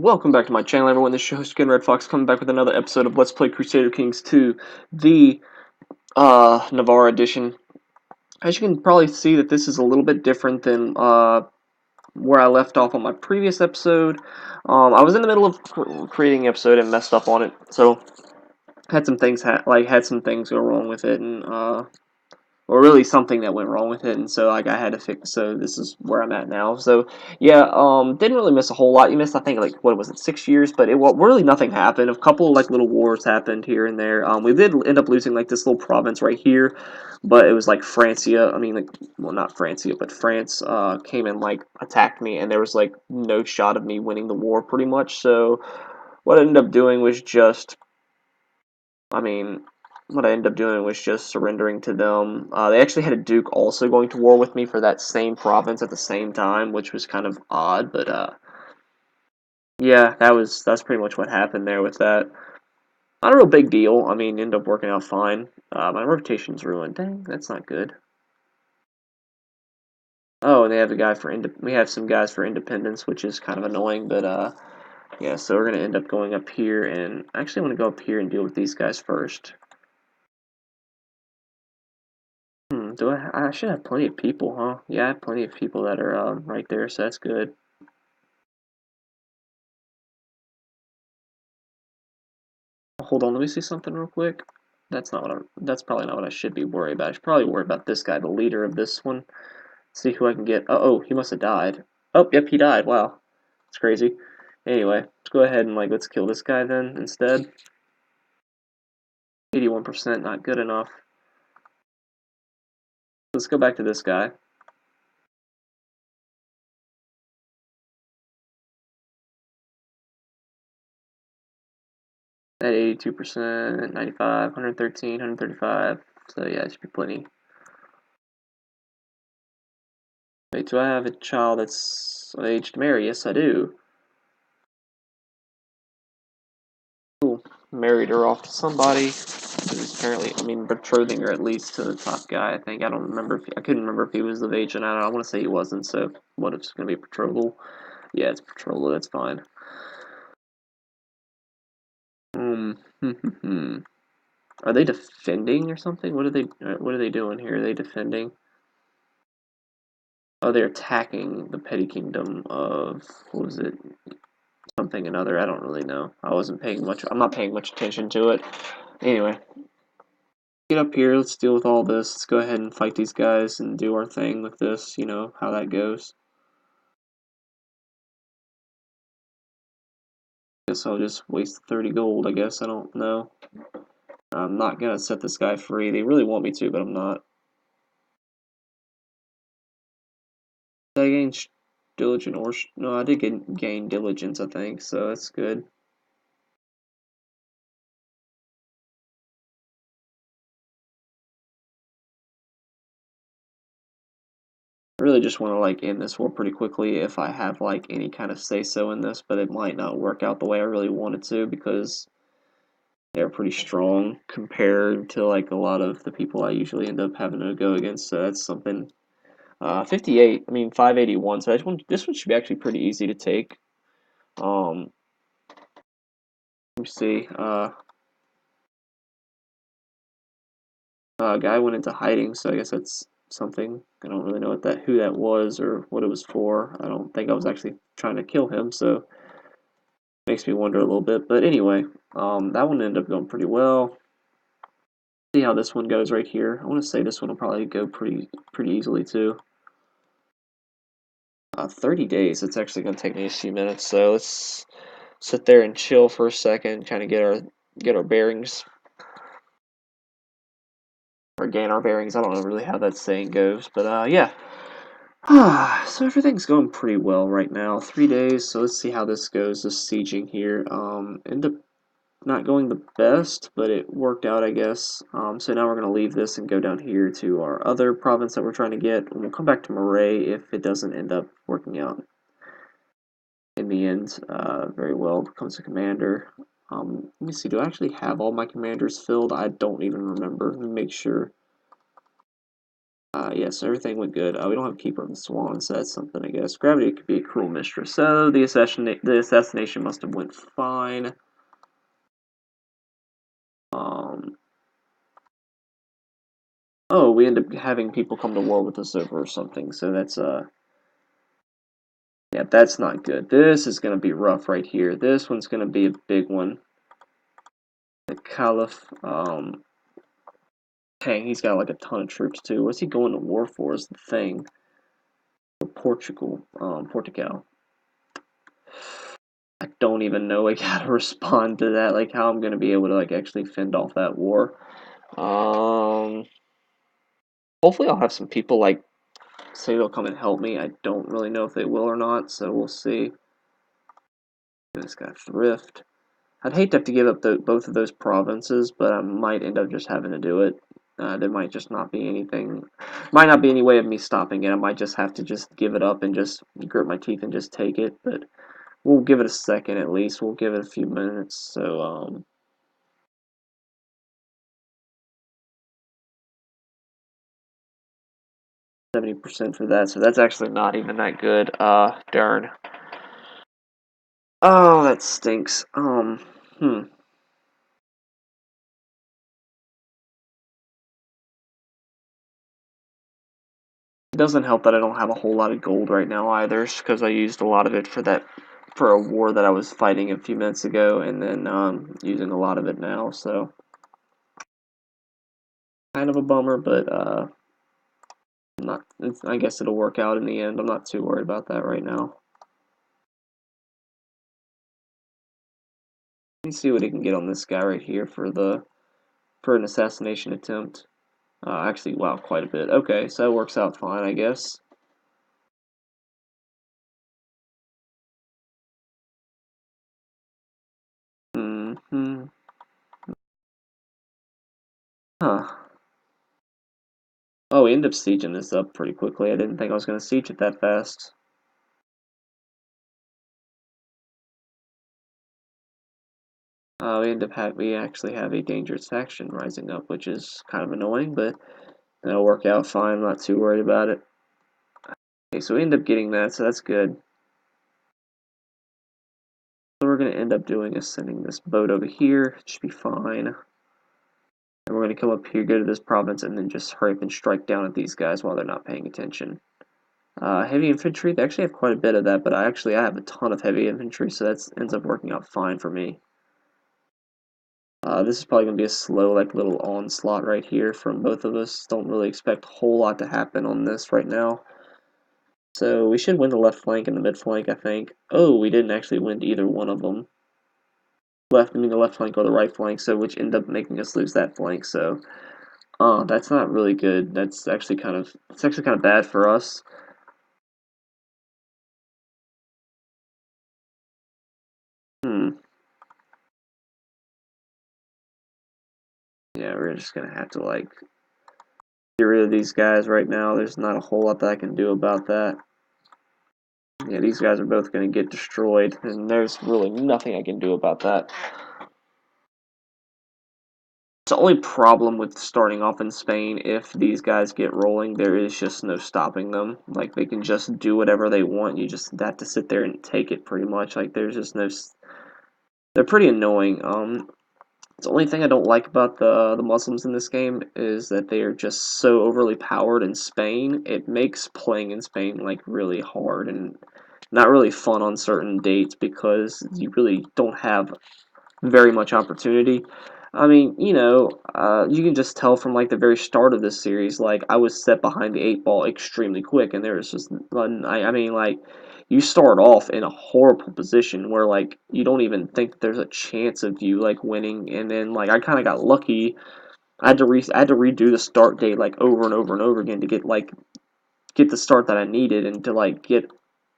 welcome back to my channel, everyone. This is your host, Skin Red Fox, coming back with another episode of Let's Play Crusader Kings 2, the Navarra edition. As you can probably see, that this is a little bit different than where I left off on my previous episode. I was in the middle of creating an episode and messed up on it, so had some things go wrong with it, and or really something that went wrong with it, and so like I had to fix. So this is where I'm at now. So yeah, didn't really miss a whole lot. You missed, I think, like what was it, 6 years? But really nothing happened. A couple like little wars happened here and there. We did end up losing like this little province right here, but it was like Francia. I mean, like, well, not Francia, but France came and like attacked me, and there was like no shot of me winning the war pretty much. So what I ended up doing was just, I mean, what I ended up doing was just surrendering to them. They actually had a duke also going to war with me for that same province at the same time, which was kind of odd, but yeah, that's pretty much what happened there with that. Not a real big deal. I mean, ended up working out fine. My reputation's ruined. Dang, that's not good. Oh, and they have a guy for we have some guys for independence, which is kind of annoying, but yeah. So we're gonna end up going up here, and I actually want to go up here and deal with these guys first. I should have plenty of people, huh? Yeah, I have plenty of people that are right there, so that's good. Hold on, let me see something real quick. That's probably not what I should be worried about. I should probably worry about this guy, the leader of this one. See who I can get. Oh, he must have died. Oh, yep, he died. Wow. That's crazy. Anyway, let's go ahead and let's kill this guy then instead. 81%, not good enough. Let's go back to this guy. At 82%, 95, 113, 135. So yeah, it should be plenty. Wait, do I have a child that's of age to marry? Yes, I do. Cool. Married her off to somebody who's apparently, I mean, betrothing her at least to the top guy, I think. I don't remember I couldn't remember if he was of age or not. I want to say he wasn't, so what if it's going to be a betrothal? Yeah, it's betrothal, that's fine. Are they defending or something? What are they doing here? Are they defending? Oh, they're attacking the petty kingdom of, what was it? Something another, I don't really know. I'm not paying much attention to it. Anyway, get up here, let's deal with all this. Let's go ahead and fight these guys and do our thing with this, you know, how that goes. Guess I'll just waste 30 gold, I guess, I don't know. I'm not gonna set this guy free. They really want me to, but I'm not. Did I gain diligent or... No, I did gain diligence, I think, so that's good. I really just want to end this war pretty quickly if I have any kind of say-so in this, but it might not work out the way I really want it to because they're pretty strong compared to a lot of the people I usually end up having to go against. So that's something. 58. I mean 581. So this one should be actually pretty easy to take. Let me see. Guy went into hiding, so I guess that's something. I don't really know who that was or what it was for. I don't think I was actually trying to kill him, so makes me wonder a little bit. But anyway, that one ended up going pretty well. See how this one goes right here. I want to say this one will probably go pretty easily too. 30 days. It's actually going to take me a few minutes, so let's sit there and chill for a second, kind of get our bearings, or gain our bearings. I don't know really how that saying goes, but yeah. So everything's going pretty well right now. 3 days, so let's see how this goes. This sieging here, ended up not going the best, but it worked out, I guess. So now we're going to leave this and go down here to our other province that we're trying to get, and we'll come back to Moray if it doesn't end up working out in the end very well. Becomes a commander. Let me see, do I actually have all my commanders filled? I don't even remember. Let me make sure. Yes, everything went good. We don't have Keeper of the Swan, so that's something, I guess. Gravity could be a cruel mistress. So the assassination must have went fine. Um, oh, we end up having people come to war with us over something, so that's, yeah, that's not good. This is gonna be rough right here. This one's gonna be a big one. The Caliph, dang, he's got like a ton of troops too. What's he going to war for is the thing. Portugal, Portugal. I don't even know like how to respond to that, like how I'm gonna be able to like actually fend off that war. Um, Hopefully I'll have some people like say they'll come and help me. I don't really know if they will or not, so we'll see. This guy Thrift. I'd hate to have to give up both of those provinces, but I might end up just having to do it. There might just not be anything, might not be any way of me stopping it. I might just have to just give it up and just grit my teeth and just take it. But we'll give it a second at least. We'll give it a few minutes. So 70% for that. So that's actually not even that good. Darn. Oh, that stinks. It doesn't help that I don't have a whole lot of gold right now either, because I used a lot of it for a war that I was fighting a few minutes ago, and then using a lot of it now. So kind of a bummer, but not. I guess it'll work out in the end. I'm not too worried about that right now. Let me see what he can get on this guy right here for an assassination attempt. Actually, wow, quite a bit. Okay, so that works out fine, I guess. Hmm. Huh. Oh, we ended up sieging this up pretty quickly. I didn't think I was going to siege it that fast. We actually have a dangerous faction rising up, which is kind of annoying, but that'll work out fine. I'm not too worried about it. Okay, so we end up getting that, so that's good. So we're going to end up doing is sending this boat over here. It should be fine. And we're going to come up here, go to this province, and then just hurry up and strike down at these guys while they're not paying attention. Heavy infantry, they actually have quite a bit of that, but I have a ton of heavy infantry, so that ends up working out fine for me. This is probably going to be a slow, like, little onslaught right here from both of us. Don't really expect a whole lot to happen on this right now. So we should win the left flank and the mid flank, I think. Oh, we didn't actually win either one of them. I mean the left flank or the right flank, so which ended up making us lose that flank. So, that's not really good. It's actually kind of bad for us. Hmm. Yeah, we're just gonna have to like get rid of these guys right now. There's not a whole lot that I can do about that. Yeah, these guys are both gonna get destroyed, and there's really nothing I can do about that. The only problem with starting off in Spain, if these guys get rolling, there is just no stopping them. Like, they can just do whatever they want. You just have to sit there and take it, pretty much. Like, there's just no... They're pretty annoying. The only thing I don't like about the Muslims in this game is that they are just so overly powered in Spain. It makes playing in Spain, like, really hard and not really fun on certain dates because you really don't have very much opportunity. I mean, you can just tell from like the very start of this series, like I was set behind the eight ball extremely quick, and there was just, I mean, like you start off in a horrible position where like you don't even think there's a chance of you like winning, and then like I kind of got lucky. I had to redo the start date like over and over and over again to get the start that I needed and to like get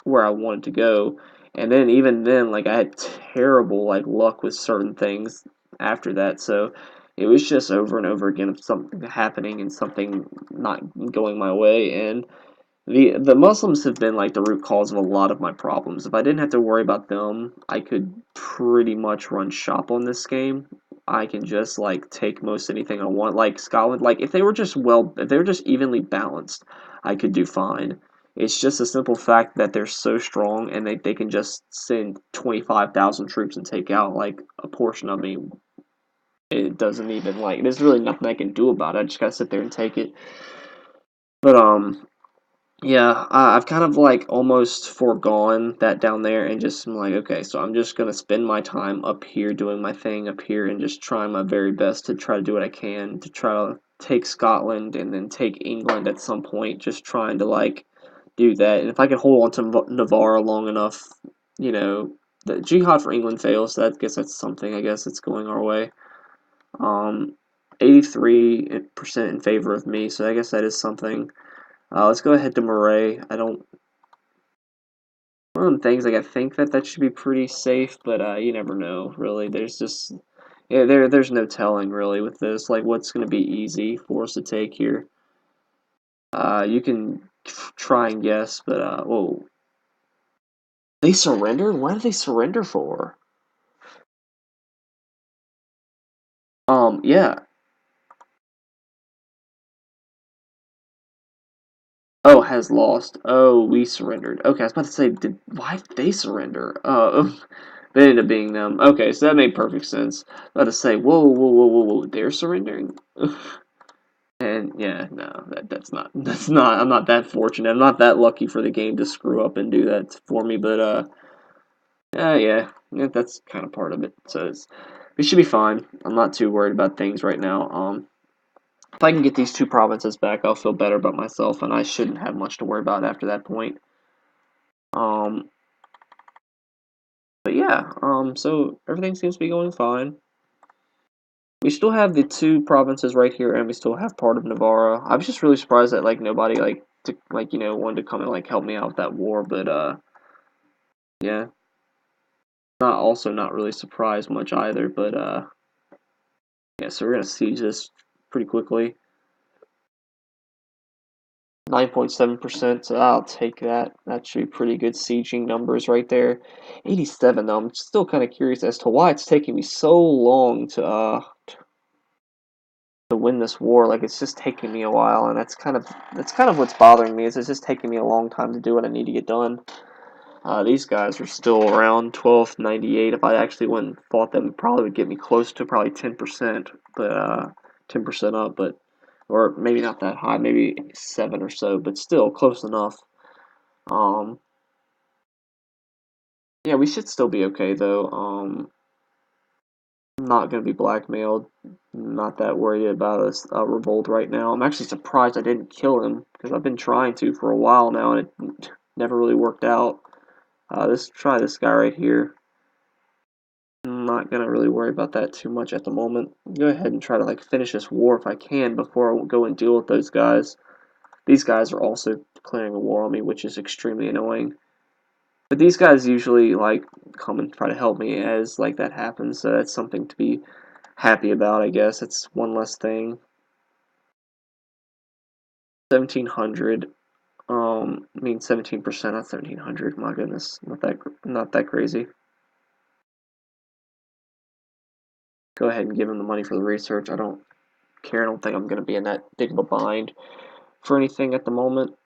where I wanted to go. And then even then, like I had terrible like luck with certain things after that. So it was just over and over again of something happening and something not going my way. And the Muslims have been like the root cause of a lot of my problems. If I didn't have to worry about them, I could pretty much run shop on this game. I can just like take most anything I want. Like Scotland, like if they were just evenly balanced, I could do fine. It's just a simple fact that they're so strong and they can just send 25,000 troops and take out like a portion of me. It doesn't even like there's really nothing I can do about it. I just gotta sit there and take it. But yeah, I've kind of like almost foregone that down there and just I'm like, okay, so I'm just gonna spend my time up here doing my thing up here and just trying my very best to try to do what I can to try to take Scotland and then take England at some point, just trying to like do that. And if I can hold on to Navarra long enough, you know, the jihad for England fails, so I guess that's something. I guess it's going our way. Um, 83% in favor of me, so I guess that is something. Let's go ahead to Murray. I don't. One of them things like I think that should be pretty safe, but you never know. Really, there's just yeah, there's no telling really with this. Like what's going to be easy for us to take here. You can try and guess, but whoa, they surrendered. What did they surrender for? Yeah. Oh, has lost. Oh, we surrendered. Okay, I was about to say, why did they surrender? They ended up being them. Okay, so that made perfect sense. I was about to say, whoa, whoa, whoa, whoa, whoa, they're surrendering. And yeah, no, that's not. I'm not that fortunate. I'm not that lucky for the game to screw up and do that for me. But yeah, that's kind of part of it. So we should be fine. I'm not too worried about things right now. If I can get these two provinces back, I'll feel better about myself, and I shouldn't have much to worry about after that point. Um, but yeah, so everything seems to be going fine. We still have the two provinces right here, and we still have part of Navarra. I was just really surprised that like nobody wanted to come and like help me out with that war, but yeah, not really surprised much either, but yeah, so we're gonna siege this pretty quickly. 9.7%, so I'll take that. That should be pretty good sieging numbers right there. 87 though, I'm still kind of curious as to why it's taking me so long to win this war. Like it's just taking me a while, and that's kind of what's bothering me. Is it's just taking me a long time to do what I need to get done. These guys are still around 1298. If I actually went and fought them, it probably would get me close to probably 10%, but 10% up, but or maybe not that high, maybe 7 or so, but still close enough. Um, yeah, we should still be okay though. I'm not gonna be blackmailed. I'm not that worried about a revolt right now. I'm actually surprised I didn't kill him because I've been trying to for a while now, and it never really worked out. Let's try this guy right here. I'm not gonna really worry about that too much at the moment. Go ahead and try to like finish this war if I can before I go and deal with those guys. These guys are also declaring a war on me, which is extremely annoying. But these guys usually like come and try to help me as like that happens, so that's something to be happy about, I guess. It's one less thing. 1700. I mean 17%, not 1700. My goodness, not that crazy. Go ahead and give him the money for the research. I don't care. I don't think I'm gonna be in that big of a bind for anything at the moment.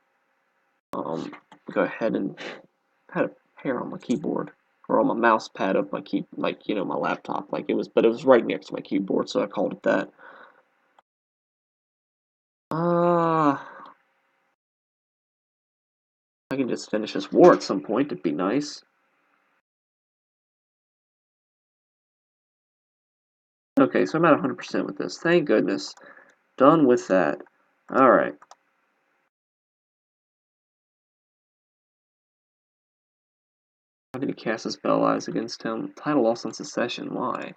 Go ahead and had a hair on my keyboard or on my mouse pad of my key, like my laptop, like it was, but it was right next to my keyboard, so I called it that. I can just finish this war at some point. It'd be nice. Okay, so I'm at 100% with this. Thank goodness. Done with that. All right. How did he cast his spell eyes against him? Title lost on secession. Why?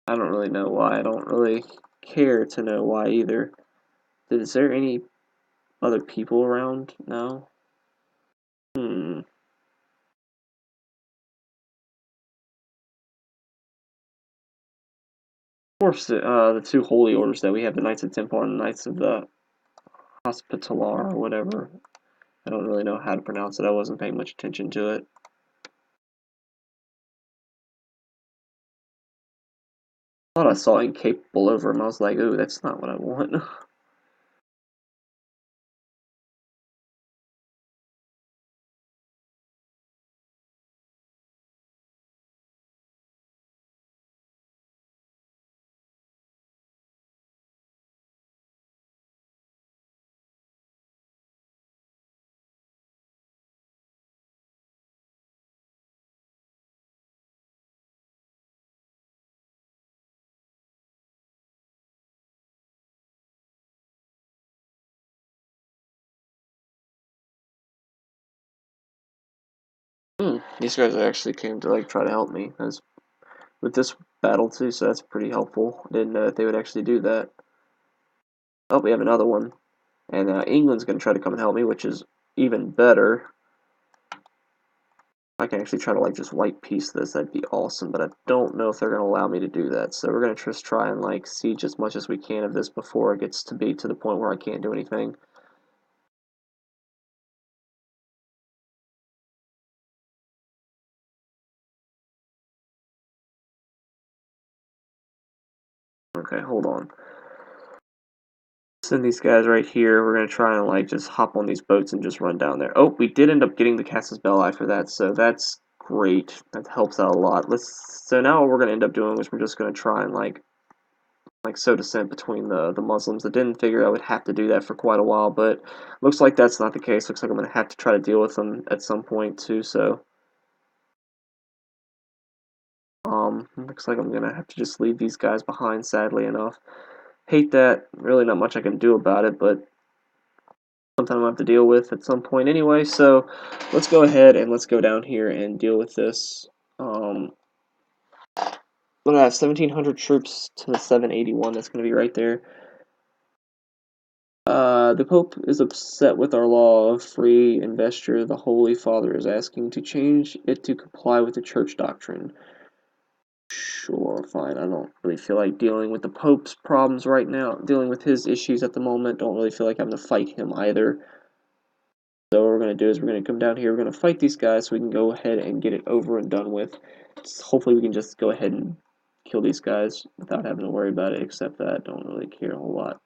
I don't really know why. I don't really care to know why either. Is there any other people around? No? Of course, the two holy orders that we have, the Knights of Templar and the Knights of the Hospitaller or whatever. I don't really know how to pronounce it. I wasn't paying much attention to it. I thought I saw incapable over him. I was like, ooh, that's not what I want. These guys actually came to like try to help me. As with this battle too, so that's pretty helpful. I didn't know that they would actually do that. Oh, we have another one. And England's going to try to come and help me, which is even better. I can actually try to like just white piece this, that'd be awesome, but I don't know if they're going to allow me to do that. So we're going to just try and like siege as much as we can of this before it gets to be to the point where I can't do anything. Okay, hold on. Send these guys right here. We're going to try and like just hop on these boats and just run down there. Oh, we did end up getting the Casus Belli for that, so that's great. That helps out a lot. So now what we're going to end up doing is we're just going to try and like sow dissent between the Muslims. I didn't figure I would have to do that for quite a while, but looks like that's not the case. Looks like I'm going to have to try to deal with them at some point too, so looks like I'm going to have to just leave these guys behind, sadly enough. Hate that. Really not much I can do about it, but something I'm going to have to deal with at some point anyway, so let's go ahead and let's go down here and deal with this. What do I have? 1,700 troops to the 781. That's going to be right there. The Pope is upset with our law of free investiture. The Holy Father is asking to change it to comply with the church doctrine. Sure, fine. I don't really feel like dealing with the Pope's problems right now. Dealing with his issues at the moment. Don't really feel like I'm going to fight him either. So what we're going to do is we're going to come down here. We're going to fight these guys so we can go ahead and get it over and done with. Hopefully we can just go ahead and kill these guys without having to worry about it, except that I don't really care a whole lot.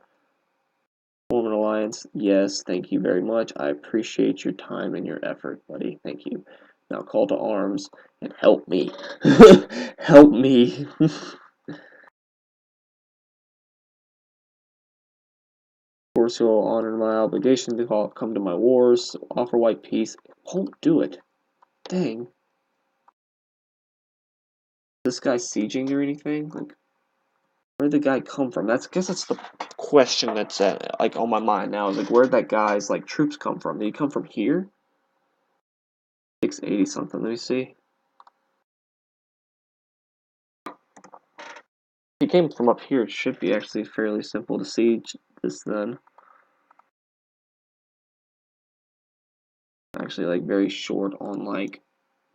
Form an alliance. Yes, thank you very much. I appreciate your time and your effort, buddy. Thank you. Now call to arms and help me. Help me. Of course, you'll honor my obligation to come to my wars, offer white peace. Won't do it. Dang. This guy sieging or anything? Like, where'd the guy come from? I guess that's the question that's like on my mind now. Is like, where'd that guy's like troops come from? Did he come from here? 680 something. Let me see. If he came from up here, it should be actually fairly simple to siege this then. Actually, like very short on like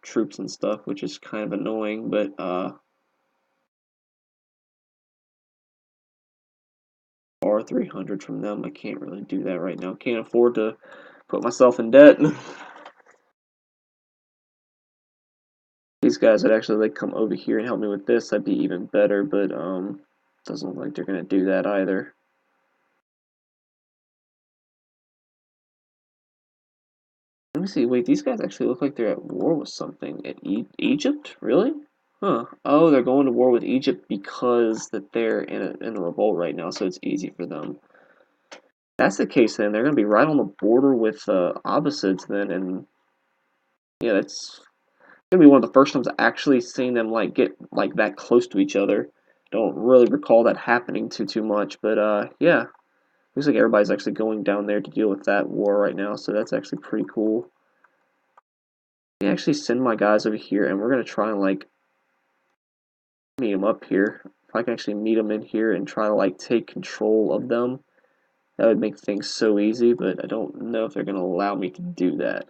troops and stuff, which is kind of annoying, but R300 from them, I can't really do that right now. Can't afford to put myself in debt. These guys would actually like come over here and help me with this, that'd be even better, but doesn't look like they're gonna do that either. Let me see, wait, these guys actually look like they're at war with something. At Egypt? Really? Huh. Oh, they're going to war with Egypt because that they're in a revolt right now, so it's easy for them. That's the case then, they're gonna be right on the border with Abbasids then, and yeah, that's gonna be one of the first times I actually seen them like get like that close to each other. Don't really recall that happening too much, but yeah. Looks like everybody's actually going down there to deal with that war right now, so that's actually pretty cool. I actually send my guys over here, and we're gonna try and like meet them up here. If I can actually meet them in here and try to like take control of them, that would make things so easy, but I don't know if they're gonna allow me to do that.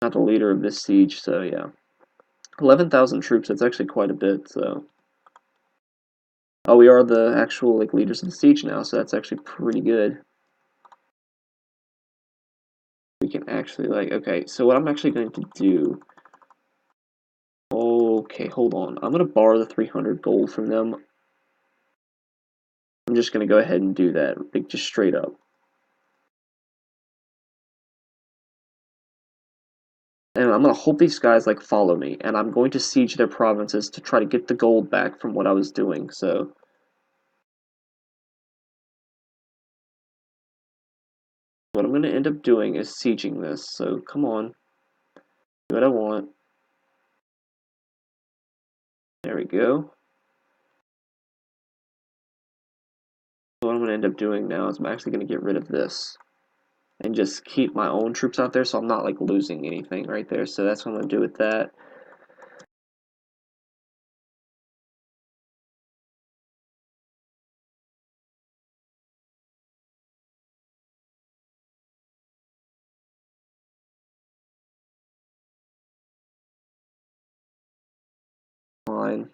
Not the leader of this siege, so yeah. 11,000 troops, that's actually quite a bit, so. Oh, we are the actual like leaders of the siege now, so that's actually pretty good. We can actually like, okay, so what I'm actually going to do, okay, hold on. I'm going to borrow the 300 gold from them. I'm just going to go ahead and do that, like, just straight up. And I'm going to hope these guys, like, follow me, and I'm going to siege their provinces to try to get the gold back from what I was doing, so... What I'm going to end up doing is sieging this, so come on. Do what I want. There we go. What I'm going to end up doing now is I'm actually going to get rid of this. And just keep my own troops out there so I'm not, like, losing anything right there. So that's what I'm going to do with that. Fine.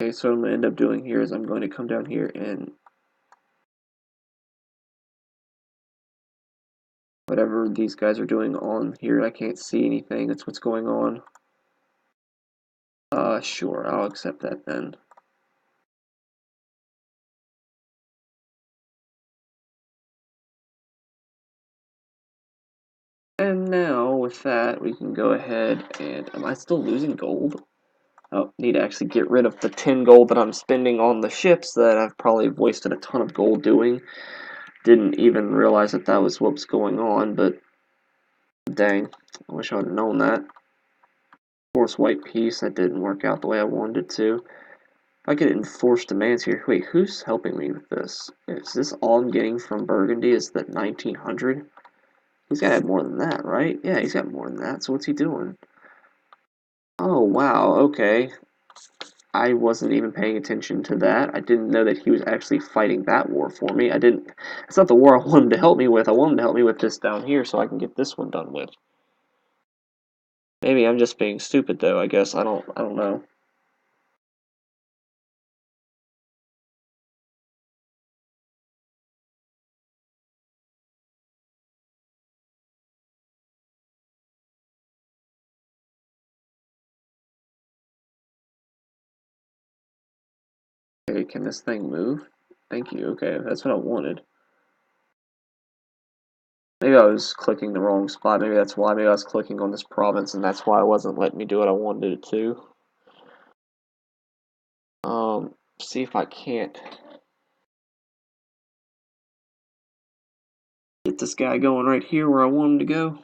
Okay, so what I'm going to end up doing here is I'm going to come down here and whatever these guys are doing on here, I can't see anything. That's what's going on. Sure, I'll accept that then. And now, with that, we can go ahead and... Am I still losing gold? Oh, need to actually get rid of the 10 gold that I'm spending on the ships that I've probably wasted a ton of gold doing. Didn't even realize that that was what was going on, but dang, I wish I would have known that. Force white peace, that didn't work out the way I wanted it to. If I could enforce demands here. Wait, who's helping me with this? Is this all I'm getting from Burgundy? Is that 1900? He's got to have more than that, right? Yeah, he's got more than that, so what's he doing? Oh, wow, okay. I wasn't even paying attention to that. I didn't know that he was actually fighting that war for me. I didn't... It's not the war I wanted him to help me with. I want him to help me with this down here so I can get this one done with. Maybe I'm just being stupid, though, I guess. I don't know. Okay, can this thing move? Thank you. Okay, that's what I wanted. Maybe I was clicking the wrong spot. Maybe that's why. Maybe I was clicking on this province, and that's why it wasn't letting me do what I wanted it to. See if I can't get this guy going right here where I want him to go.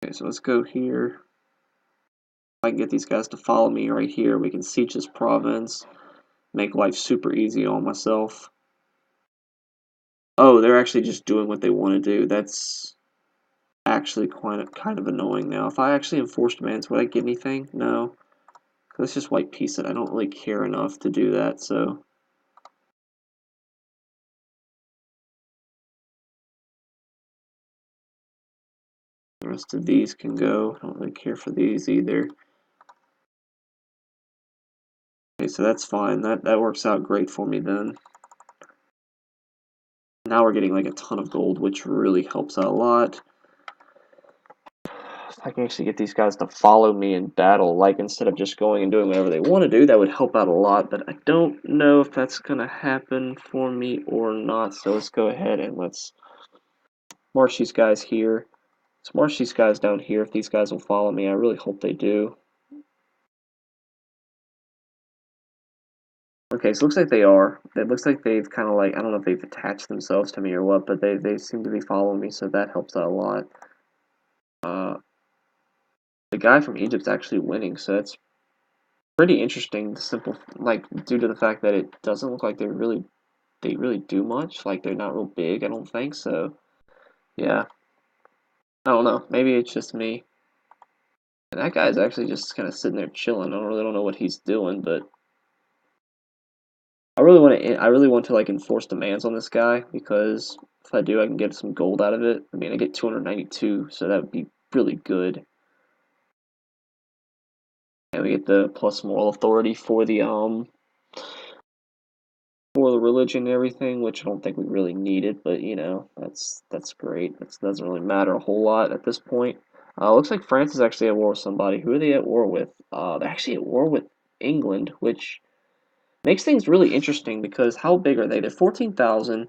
Okay, so let's go here. I can get these guys to follow me right here. We can siege this province, make life super easy on myself. Oh, they're actually just doing what they want to do. That's actually kind of annoying now. If I actually enforce demands, would I get anything? No. Let's just white piece it. I don't really care enough to do that, so... The rest of these can go. I don't really care for these either. Okay, so that's fine. That works out great for me then. Now we're getting like a ton of gold, which really helps out a lot. If I can actually get these guys to follow me in battle, like instead of just going and doing whatever they want to do, that would help out a lot, but I don't know if that's going to happen for me or not, so let's go ahead and let's march these guys here. Let's march these guys down here if these guys will follow me. I really hope they do. Okay, so it looks like they are. It looks like they've kind of like, I don't know if they've attached themselves to me or what, but they seem to be following me, so that helps out a lot. The guy from Egypt's actually winning, so that's pretty interesting. The simple, like, due to the fact that it doesn't look like they really do much. Like, they're not real big, I don't think, so, yeah. I don't know, maybe it's just me. And that guy's actually just kind of sitting there chilling. I really don't know what he's doing, but I really want to like enforce demands on this guy because If I do, I can get some gold out of it. I mean, I get 292, so that would be really good. And we get the plus moral authority for the religion and everything, which I don't think we really needed, but you know, that's great. That doesn't really matter a whole lot at this point. Looks like France is actually at war with somebody. Who are they at war with? They're actually at war with England, which makes things really interesting because how big are they? They're 14,000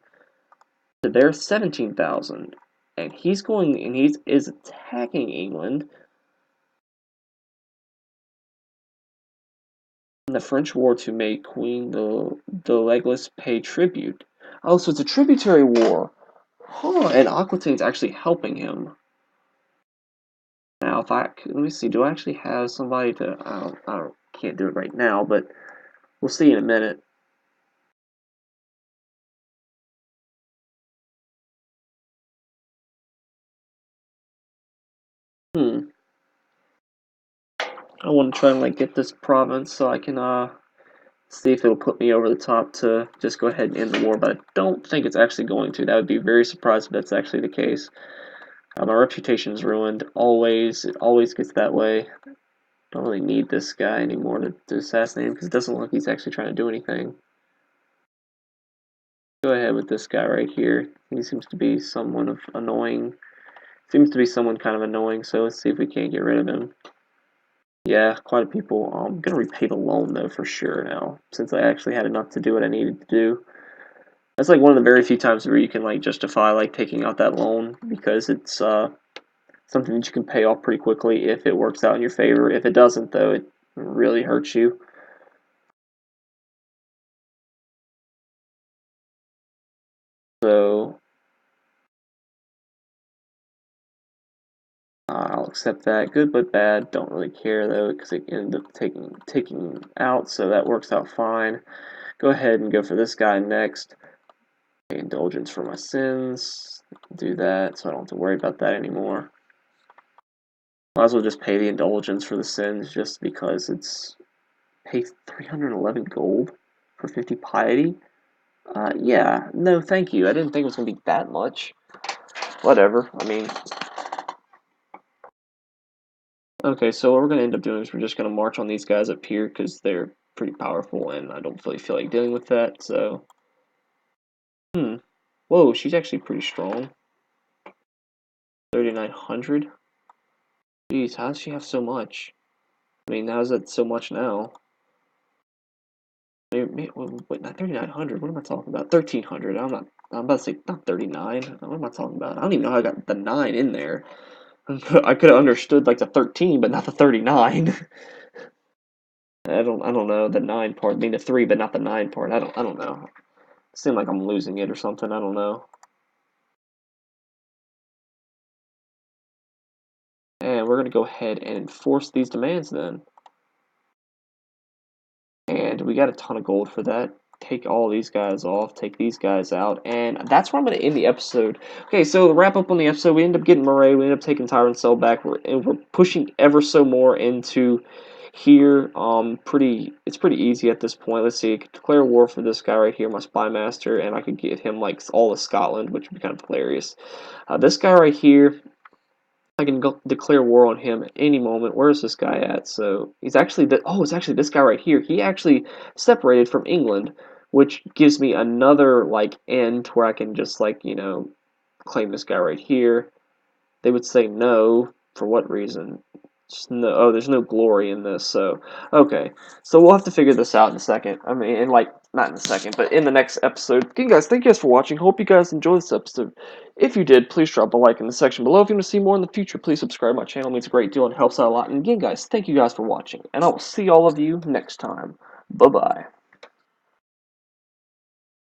to their 17,000, and he's going and he is attacking England. In the French war to make Queen the Legless pay tribute. Oh, so it's a tributary war. Huh, and Aquitaine's actually helping him. Now, if let me see, do I actually have somebody to, can't do it right now, but we'll see in a minute. Hmm, I want to try and, like, get this province so I can, see if it'll put me over the top to just go ahead and end the war, but I don't think it's actually going to. That would be very surprised if that's actually the case. My reputation is ruined, always, it always gets that way. Don't really need this guy anymore to assassinate him because it doesn't look like he's actually trying to do anything. Go ahead with this guy right here. He seems to be someone of annoying. Seems to be someone kind of annoying, so let's see if we can't get rid of him. Yeah, quite a people. I'm gonna repay the loan though for sure now, since I actually had enough to do what I needed to do. That's like one of the very few times where you can like justify like taking out that loan because it's something that you can pay off pretty quickly if it works out in your favor. If it doesn't though, it really hurts you. So I'll accept that. Good but bad. Don't really care though because it ended up taking out, so that works out fine. Go ahead and go for this guy next. Indulgence for my sins. Do that so I don't have to worry about that anymore. Might as well just pay the indulgence for the sins just because it's pay 311 gold for 50 piety. Yeah, no, thank you. I didn't think it was gonna be that much. Whatever. I mean, okay, so what we're gonna end up doing is we're just gonna march on these guys up here because they're pretty powerful, and I don't really feel like dealing with that. So, whoa, she's actually pretty strong. 3,900. Jeez, how does she have so much? I mean, how's that so much now? Wait, not 3,900. What am I talking about? 1,300. I'm about to say not 39. What am I talking about? I don't even know how I got the 9 in there. I could have understood like the 13, but not the 39. I don't know the 9 part. I mean the 3, but not the 9 part. I don't know. It seems like I'm losing it or something. I don't know. And we're gonna go ahead and enforce these demands then. And we got a ton of gold for that. Take all these guys off, take these guys out, and that's where I'm going to end the episode. Okay, so to wrap up on the episode, we end up getting Moray, we end up taking Tyrant Cell back, we're pushing ever so more into here. It's pretty easy at this point. Let's see, I could declare war for this guy right here, my Spy Master, and I could get him like all of Scotland, which would be kind of hilarious. This guy right here, I can go declare war on him at any moment. Where is this guy at? So he's actually it's actually this guy right here. He actually separated from England, which gives me another like end where I can just like, you know, claim this guy right here. They would say no. For what reason? No, oh, there's no glory in this, so okay. So we'll have to figure this out in a second. I mean, in like, not in a second, but in the next episode. Again, guys, thank you guys for watching. Hope you guys enjoyed this episode. If you did, please drop a like in the section below. If you want to see more in the future, please subscribe. My channel means a great deal and helps out a lot. And again, guys, thank you guys for watching. And I will see all of you next time. Bye-bye.